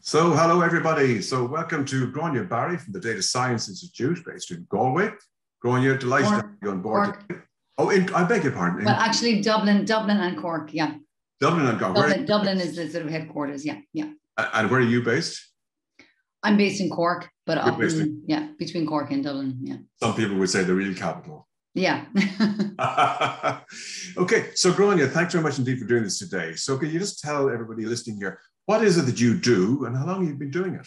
So, hello everybody. So, welcome to Grainne Barry from the Data Science Institute based in Galway. Grainne, delighted to have you on board today. Oh, I beg your pardon. Well, actually, Dublin and Cork, yeah. Dublin and Cork. Dublin is the sort of headquarters, yeah. And where are you based? I'm based in Cork, but between Cork and Dublin, yeah. Some people would say the real capital. Yeah. Okay, so Grainne, thanks very much indeed for doing this today. So, can you just tell everybody listening here, what is it that you do and how long have you been doing it?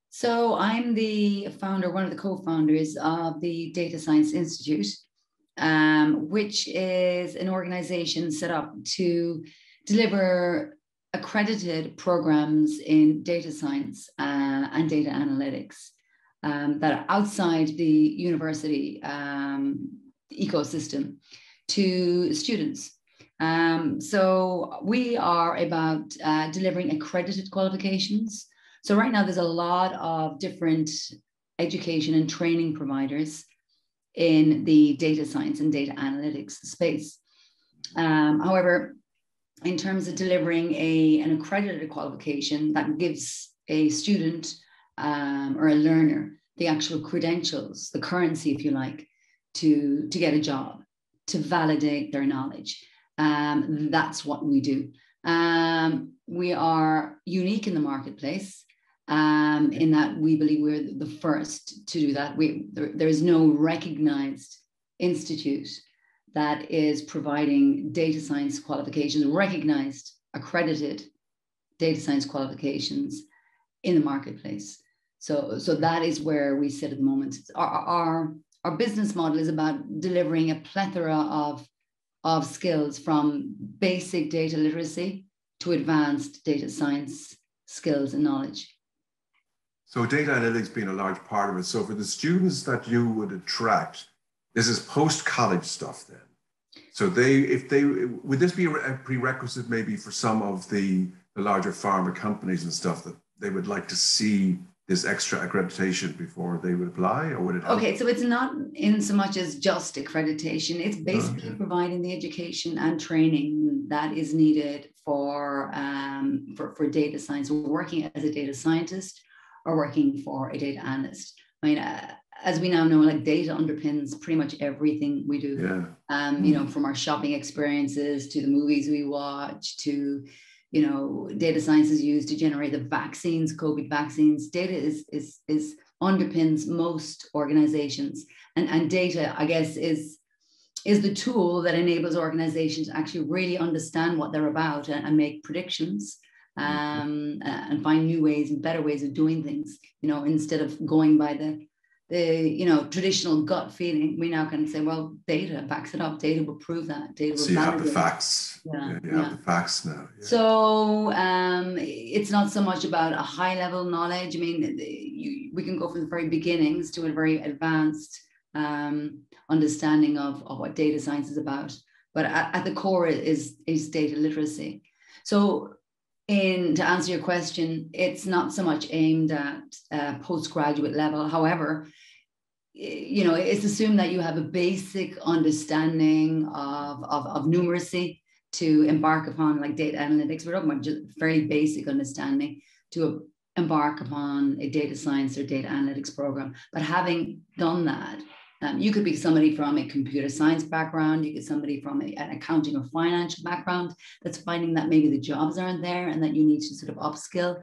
So I'm the founder, one of the co-founders of the Data Science Institute, which is an organization set up to deliver accredited programs in data science and data analytics that are outside the university ecosystem to students. So we are about delivering accredited qualifications. So right now there's a lot of different education and training providers in the data science and data analytics space. However, in terms of delivering an accredited qualification that gives a student or a learner the actual credentials, the currency, if you like, to get a job, to validate their knowledge. That's what we do. We are unique in the marketplace in that we believe we're the first to do that. There is no recognized institute that is providing data science qualifications, recognized, accredited data science qualifications in the marketplace. So that is where we sit at the moment. Our business model is about delivering a plethora of skills, from basic data literacy to advanced data science skills and knowledge. So data analytics being a large part of it. So for the students that you would attract, this is post-college stuff then. So would this be a prerequisite maybe for some of the larger pharma companies and stuff, that they would like to see this extra accreditation before they would apply, or would it help? Okay, so it's not in so much as just accreditation. It's basically providing the education and training that is needed for data science, working as a data scientist or working for a data analyst. I mean, as we now know, like, data underpins pretty much everything we do. Yeah. You know, from our shopping experiences to the movies we watch to, you know, data science is used to generate the vaccines, COVID vaccines. Data is underpins most organizations, and data, I guess, is the tool that enables organizations to actually really understand what they're about and make predictions and find new ways and better ways of doing things. You know, instead of going by the traditional gut feeling, we now can say, well, data backs it up. Data will prove that. Data will so you have the facts. You have the facts now. Yeah. So it's not so much about a high level knowledge. I mean, we can go from the very beginnings to a very advanced understanding of what data science is about. But at the core is data literacy. So to answer your question, it's not so much aimed at postgraduate level. However, you know, it's assumed that you have a basic understanding of numeracy to embark upon, like, data analytics. We're talking about just very basic understanding to embark upon a data science or data analytics program. But having done that, you could be somebody from a computer science background, you could be somebody from an accounting or financial background that's finding that maybe the jobs aren't there and that you need to sort of upskill.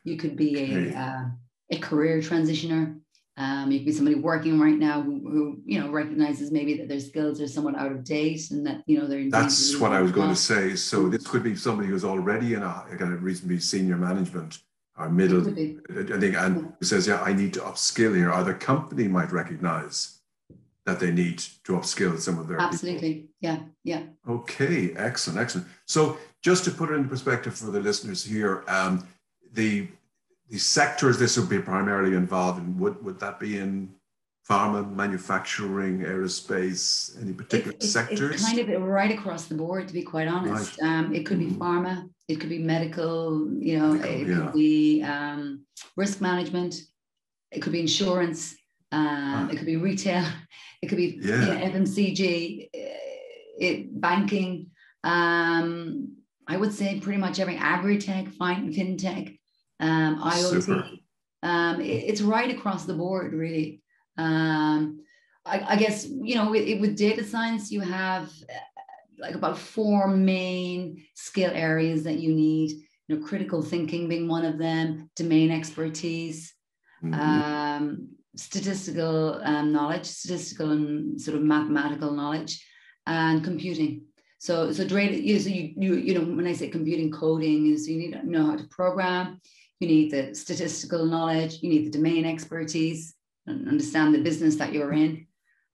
You could be a career transitioner. You could be somebody working right now who you know, recognizes maybe that their skills are somewhat out of date and that, you know, they're... That's what I was going to say. So this could be somebody who's already in a kind of reasonably senior management or middle, I think, and who says, yeah, I need to upskill here. Or the company might recognize that they need to upskill some of their people. Yeah. Okay, excellent. So just to put it into perspective for the listeners here, the sectors this would be primarily involved in, would that be in pharma, manufacturing, aerospace, any particular sectors? It's kind of right across the board, to be quite honest. Right. It could be pharma, it could be medical, you know, could be risk management, it could be insurance, it could be retail, it could be FMCG, banking. I would say pretty much every agri-tech, fintech. Super. IoT. It's right across the board, really. I guess, you know, with data science, you have like about 4 main skill areas that you need. You know, critical thinking being one of them, domain expertise, statistical knowledge, statistical and sort of mathematical knowledge, and computing. So you know, when I say computing, coding, is you need to know how to program. You need the statistical knowledge. You need the domain expertise and understand the business that you're in.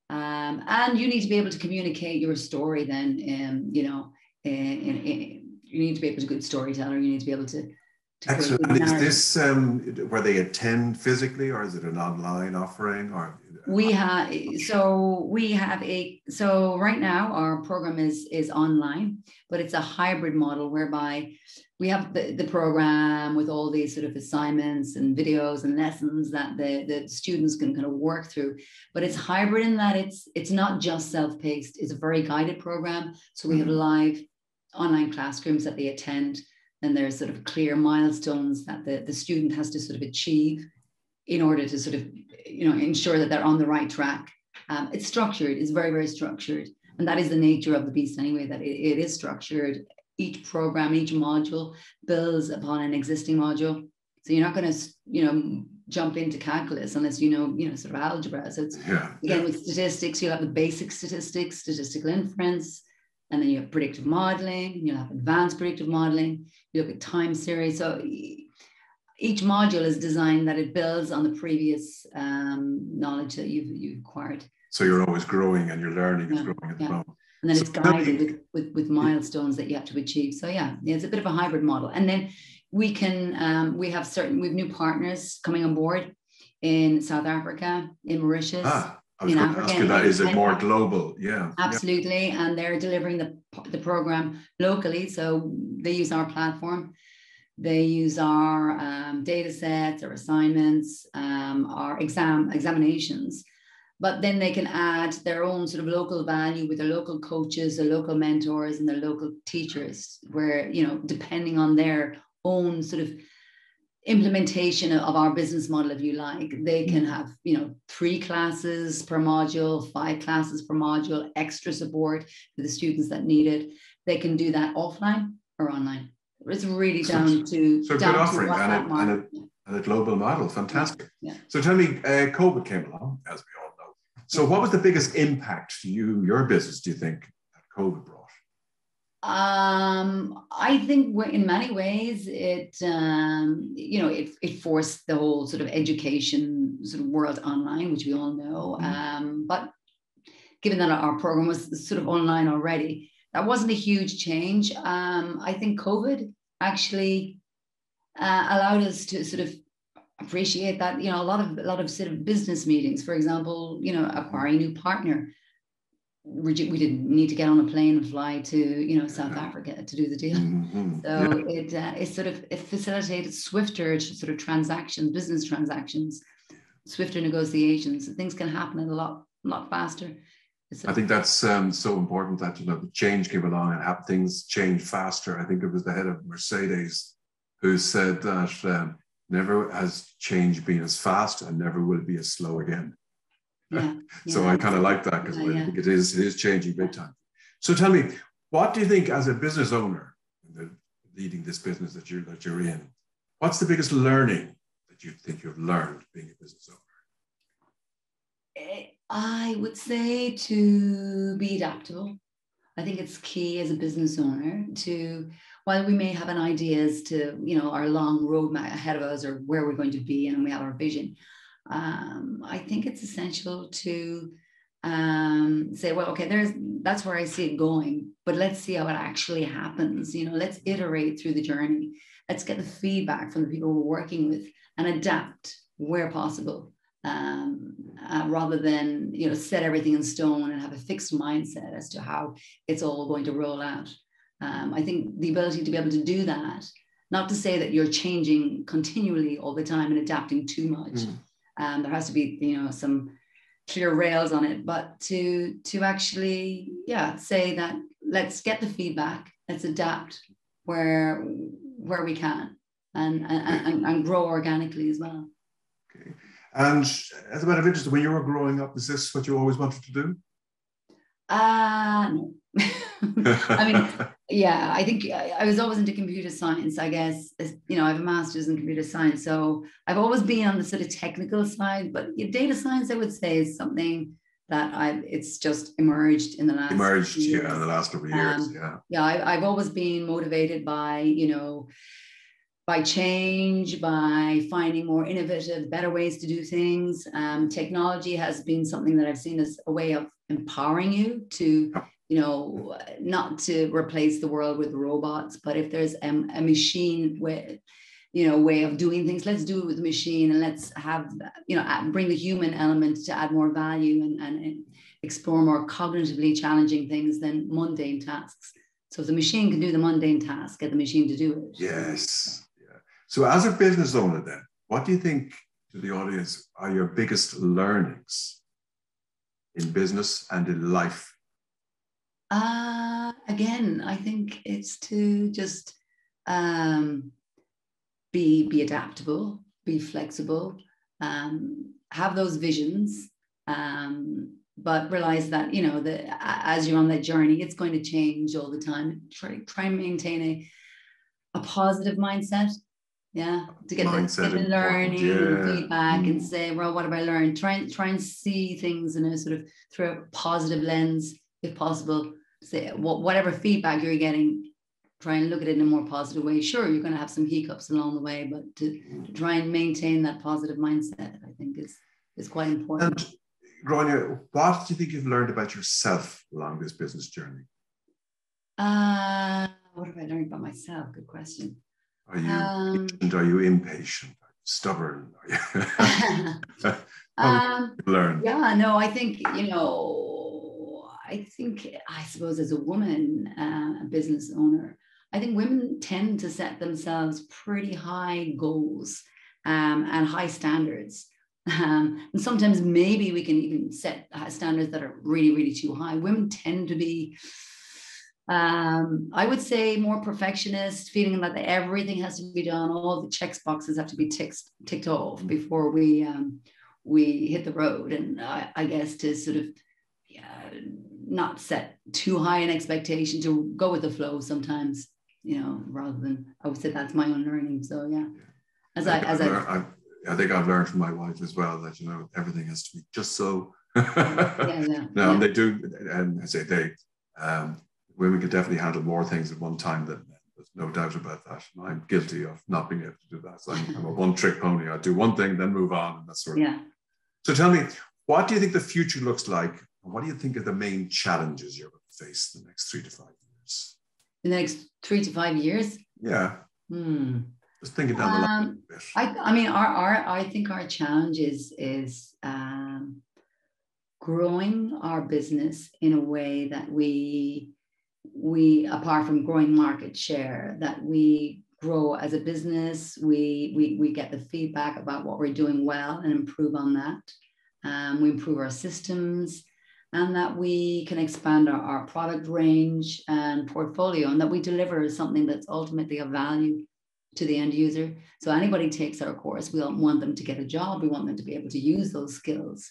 And you need to be able to communicate your story then, you know, you need to be able to be a good storyteller. You need to be able to Excellent. And is this where they attend physically, or is it an online offering? Or right now our program is online, but it's a hybrid model whereby we have the program with all these sort of assignments and videos and lessons that the students can kind of work through. But it's hybrid in that it's not just self-paced. It's a very guided program. So we have live online classrooms that they attend, and there's sort of clear milestones that the student has to sort of achieve in order to sort of, you know, ensure that they're on the right track. It's structured. It's very, very structured. And that is the nature of the beast anyway, that it is structured. Each program, each module builds upon an existing module. So you're not going to, you know, jump into calculus unless you know, sort of algebra. So it's, again, with statistics, you'll have the basic statistics, statistical inference, and then you have predictive modeling, you'll have advanced predictive modeling, you look at time series. So each module is designed that it builds on the previous knowledge that you've acquired. So you're always growing and your learning is growing at the moment. And then it's guided with milestones that you have to achieve. So yeah, it's a bit of a hybrid model. And then we can, we have new partners coming on board in South Africa, in Mauritius. I was going to ask you that. Is it more global? Yeah. Absolutely. Yeah. And they're delivering the program locally. So they use our platform. They use our data sets, our assignments, our examinations. But then they can add their own sort of local value with their local coaches, their local mentors, and their local teachers, where, you know, depending on their own sort of implementation of our business model, if you like, they can have, you know, 3 classes per module, 5 classes per module, extra support for the students that need it. They can do that offline or online. It's really down to good offering and a global model. Fantastic. Yeah. So tell me, COVID came along, as we all know. So what was the biggest impact to your business, do you think, that COVID brought? I think in many ways it, you know, it forced the whole sort of education sort of world online, which we all know. But given that our program was sort of online already, that wasn't a huge change. I think COVID actually allowed us to sort of appreciate that, you know, a lot of sort of business meetings, for example, you know, acquiring a new partner. We didn't need to get on a plane and fly to, you know, South Africa to do the deal. So it facilitated swifter sort of transactions, business transactions, swifter negotiations. Things can happen a lot faster. I think that's so important that, you know, the change came along and have things change faster. I think it was the head of Mercedes who said that never has change been as fast and never will be as slow again. So I kind of like that because I think it is changing big time. So tell me, what do you think as a business owner, leading this business that you're in, what's the biggest learning that you think you've learned being a business owner? I would say to be adaptable. I think it's key as a business owner to, while we may have an idea as to, you know, our long roadmap ahead of us or where we're going to be and we have our vision, I think it's essential to say, well, okay, that's where I see it going, but let's see how it actually happens. You know, let's iterate through the journey. Let's get the feedback from the people we're working with and adapt where possible, rather than, you know, set everything in stone and have a fixed mindset as to how it's all going to roll out. I think the ability to be able to do that, not to say that you're changing continually all the time and adapting too much. There has to be, you know, some clear rails on it, but to actually, say that let's get the feedback, let's adapt where we can. and grow organically as well. Okay. And as a matter of interest, when you were growing up, is this what you always wanted to do? No. I mean, yeah, I think I was always into computer science, I guess. You know, I have a master's in computer science, so I've always been on the sort of technical side, but data science, I would say, is something that it's just emerged in the last in the last couple of years. Yeah, I've always been motivated by, you know, by change, by finding more innovative, better ways to do things. Technology has been something that I've seen as a way of empowering you to, you know, not to replace the world with robots, but if there's a machine with, you know, way of doing things, let's do it with the machine, and let's have, you know, bring the human element to add more value and explore more cognitively challenging things than mundane tasks. So if the machine can do the mundane task, get the machine to do it. Yes. Yeah. So as a business owner then, what do you think, to the audience, are your biggest learnings in business and in life? Again, I think it's to just be adaptable, be flexible, have those visions, but realize that, you know, that as you're on that journey, it's going to change all the time. Try and maintain a positive mindset. Yeah, to get the learning and feedback and say, well, what have I learned? Try and see things in a sort of through a positive lens, if possible. Say whatever feedback you're getting, try and look at it in a more positive way. Sure, you're going to have some hiccups along the way, but to try and maintain that positive mindset, I think is quite important. And Grainne, what do you think you've learned about yourself along this business journey? What have I learned about myself? Good question. Are you patient? Are you impatient? Are you stubborn? Learn. Yeah, no, I think, you know, I suppose as a woman, a business owner, I think women tend to set themselves pretty high goals and high standards. And sometimes maybe we can even set standards that are really, really too high. Women tend to be, I would say, more perfectionist, feeling that everything has to be done. All the check boxes have to be ticked off before we hit the road. And I guess to sort of not set too high an expectation, to go with the flow sometimes, you know, rather than, I would say that's my own learning. So yeah, I think I've learned from my wife as well that, you know, everything has to be just so. And they do, and I say women can definitely handle more things at one time than men. There's no doubt about that. And I'm guilty of not being able to do that. So I'm a one-trick pony. I do one thing, then move on, and that sort of. Yeah. So tell me, what do you think the future looks like? And what do you think are the main challenges you're going to face in the next 3 to 5 years? In the next 3 to 5 years? Yeah. Just thinking down the line a bit. I mean, I think our challenge is growing our business in a way that we apart from growing market share, that we grow as a business, we get the feedback about what we're doing well and improve on that. We improve our systems, and that we can expand our product range and portfolio, and that we deliver something that's ultimately of value to the end user. So anybody takes our course, we don't want them to get a job. We want them to be able to use those skills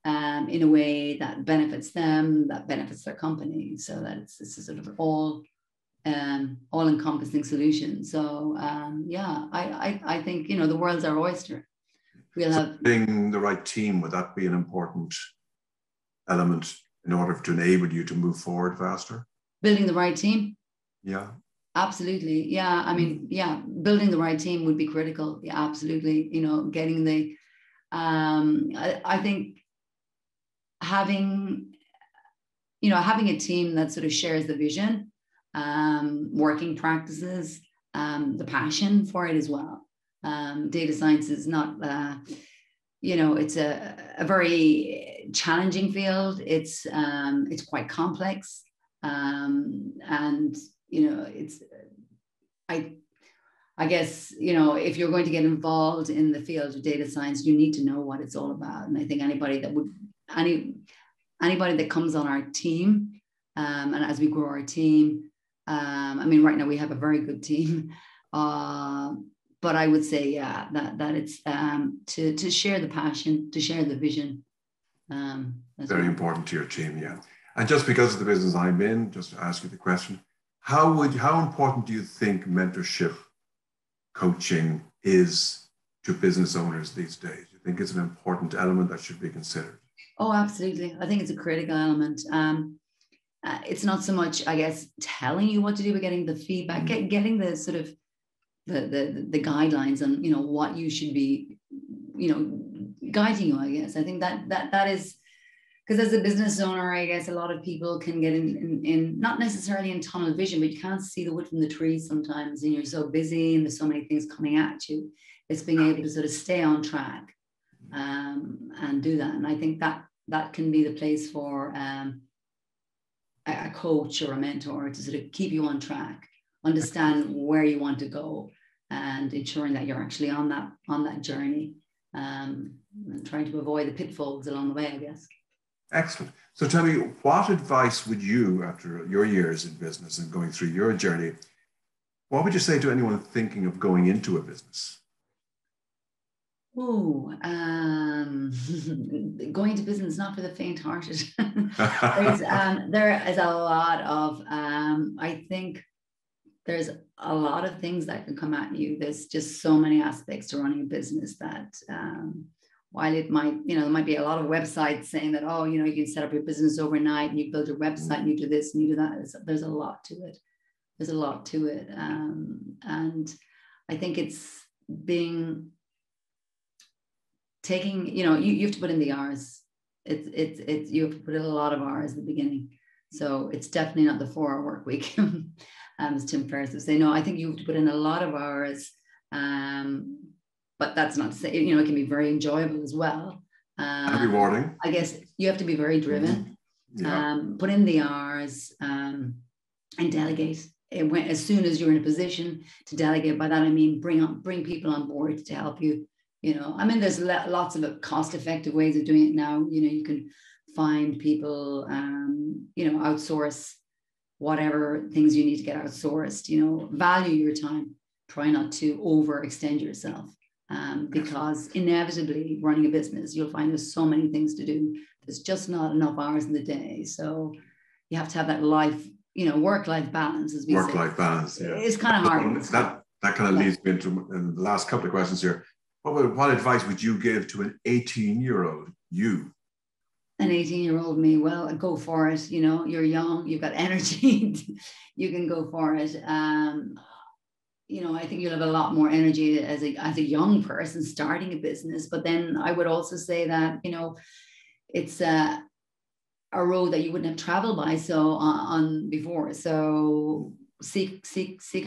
in a way that benefits them, that benefits their company. So that it's a sort of all-encompassing solution. So I think, you know, the world's our oyster. We'll have being the right team. Would that be an important element in order to enable you to move forward faster? Building the right team. Yeah. Absolutely. Yeah. I mean, yeah, building the right team would be critical. Yeah, absolutely. You know, getting the, I think having a team that sort of shares the vision, working practices, the passion for it as well. Data science is not, it's a very challenging field. It's quite complex. And, you know, I guess, you know, if you're going to get involved in the field of data science, you need to know what it's all about. And I think anybody that comes on our team, and as we grow our team, I mean, right now we have a very good team. but I would say, yeah, that it's to share the passion, to share the vision. Very important to your team, yeah. And just because of the business I'm in, just to ask you the question, how important do you think mentorship coaching is to business owners these days? Do you think it's an important element that should be considered? Oh, absolutely. I think it's a critical element. It's not so much, I guess, telling you what to do, but getting the feedback, getting the sort of the guidelines on, you know, what you should be, you know, guiding you, I guess. I think that is, because as a business owner, I guess a lot of people can get in not necessarily in tunnel vision, but you can't see the wood from the trees sometimes, and you're so busy and there's so many things coming at you. It's being able to sort of stay on track and do that. And I think that can be the place for a coach or a mentor to sort of keep you on track, understand where you want to go, and ensuring that you're actually on that journey, and trying to avoid the pitfalls along the way, I guess. Excellent. So tell me, what advice would you, after your years in business and going through your journey, what would you say to anyone thinking of going into a business? Oh, going to business is not for the faint-hearted. There is a lot of, I think there's a lot of things that can come at you. There's just so many aspects to running a business that while it might, you know, there might be a lot of websites saying that, oh, you know, you can set up your business overnight and you build your website and you do this and you do that. There's a lot to it. There's a lot to it. And I think it's taking, you know, you have to put in the hours. It's you have to put in a lot of hours at the beginning. So it's definitely not the 4-hour work week. As Tim Ferriss would say, no, I think you have to put in a lot of hours. But that's not to say, you know, it can be very enjoyable as well. And rewarding. I guess you have to be very driven. Yeah. Put in the hours and delegate. As soon as you're in a position to delegate, by that I mean bring people on board to help you. You know, I mean, there's lots of cost-effective ways of doing it now. You know, you can find people, you know, outsource whatever things you need to get outsourced. You know, value your time. Try not to overextend yourself, because inevitably, running a business, you'll find there's so many things to do. There's just not enough hours in the day. So you have to have that life, you know, work-life balance, as we say. Work-life balance, yeah. It's kind of hard. That kind of leads me into the last couple of questions here. What advice would you give to an 18-year-old you? An 18-year-old me, well, go for it. You know, you're young, you've got energy, you can go for it. You know, I think you'll have a lot more energy as a young person starting a business. But then I would also say that, you know, it's a road that you wouldn't have traveled by on before. So seek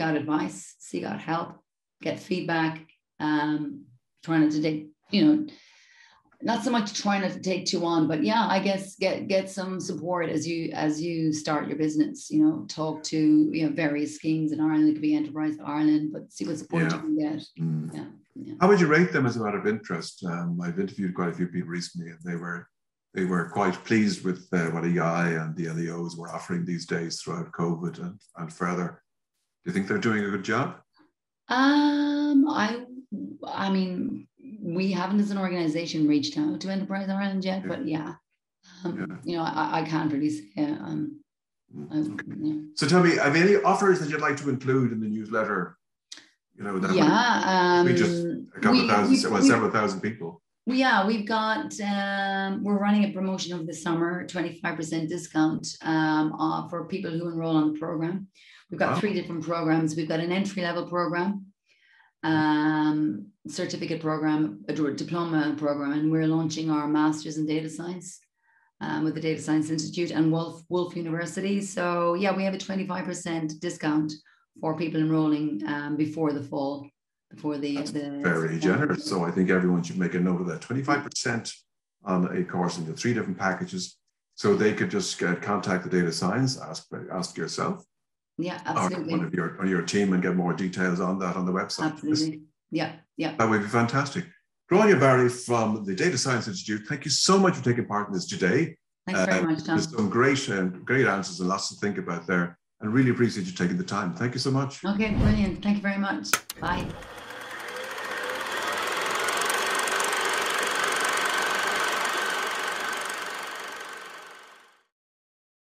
out advice, seek out help, get feedback. Try not to take, you know, not so much try not to take too on, but yeah, I guess get some support as you start your business. You know, talk to, you know, various schemes in Ireland. It could be Enterprise Ireland, but see what support you can get. Yeah. How would you rate them as a matter of interest? I've interviewed quite a few people recently, and they were quite pleased with what EI and the LEOs were offering these days throughout COVID and further. Do you think they're doing a good job? I mean, we haven't as an organization reached out to Enterprise Ireland yet, but yeah. You know, I can't really say. Okay. So tell me, have any offers that you'd like to include in the newsletter? You know, that just a couple of thousand, several thousand people. Yeah, we've got, we're running a promotion over the summer, 25% discount for people who enroll on the program. We've got 3 different programs. We've got an entry-level program, certificate program, a diploma program, and we're launching our master's in data science with the Data Science Institute and Wolf University. So yeah, we have a 25% discount for people enrolling before the fall. That's very generous. So I think everyone should make a note of that. 25% on a course in the 3 different packages. So they could just contact the data science, ask yourself. Yeah, absolutely. Or one of your team and get more details on that on the website. Absolutely. Yeah. That would be fantastic. Grainne Barry from the Data Science Institute, thank you so much for taking part in this today. Thanks very much, Tom. There's some great answers and lots to think about there. And really appreciate you taking the time. Thank you so much. Okay, brilliant. Thank you very much. Bye.